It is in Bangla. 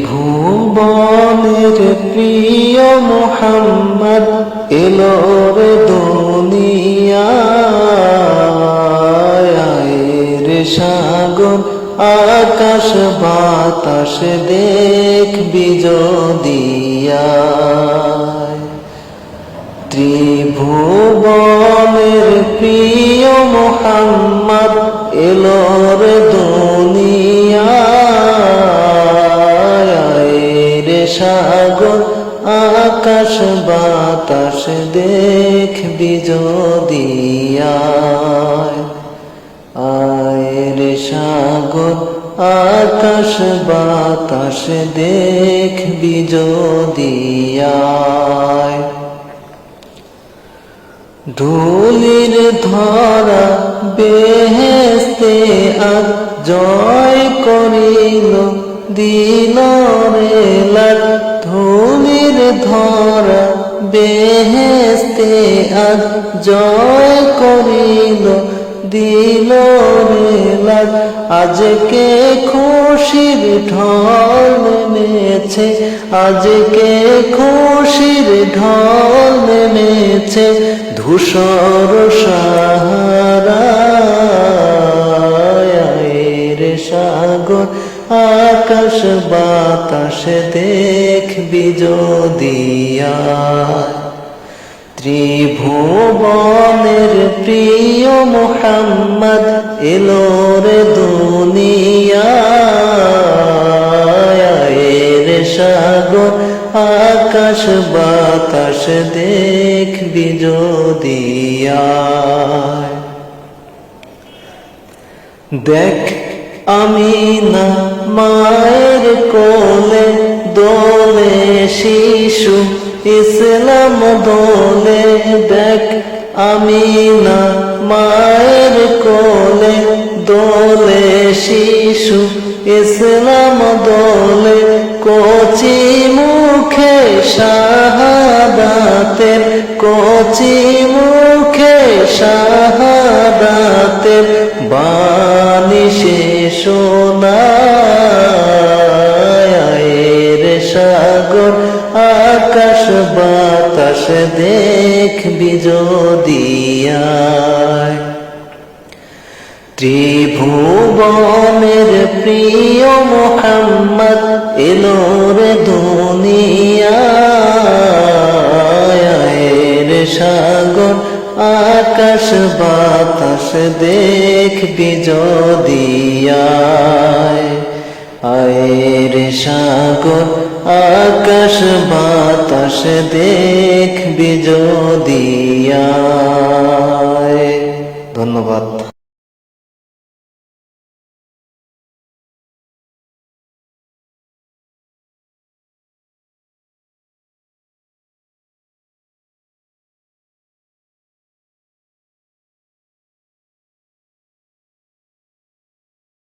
ত্রিভুবনের প্রিয় মুহাম্মদ এলো রে দুনিয়ায় রে সাগর আকাশ বাতাস দেখবি যদিয়ায় ত্রিভুবনের প্রিয় মুহাম্মদ এলো রে দুনিয়ায় রে সাগর আকাশ বাতাস দেখবি যদিয়ায় আয় রে সাগর আকাশ বাতাস দেখবি যদিয়ায় ধুলির ধরা বেহেশতে আজ জয় করিল দিল রে লাট ধুলির ধরা বেহেশতে আজ জয় করিল দিল রে লাট আজকে খুশির ঢল নেমেছে আজকে খুশির ঢল নেমেছে ধূসর সাহারায় রে সাগর আকাশ বাতাস দেখবি যদিয়ায় ত্রিভুবনের প্রিয় মুহাম্মদ এলো রে দুনিয়ায় রে সাগর আকাশ বাতাস দেখবি যদিয়ায় দেখ আমিনা মায়ের কোলে দোলে শিশু ইসলাম দোলে দেখ আমিনা মায়ের কোলে দোলে শিশু ইসলাম দোলে কচি মুখে শাহাদাতের কচি মুখে শাহাদাতের বাণী সে শোনায় রে সাগর আকাশ বাতাস দেখবি যদিয়ায় ত্রিভুবনের প্রিয় মুহাম্মদ এলো রে দুনিয়ায় রে সাগর আকাশ বাতাস দেখবি যদিয়ায় আয় রে সাগর আকাশ বাতাস দেখবি যদিয়ায়। ধন্যবাদ।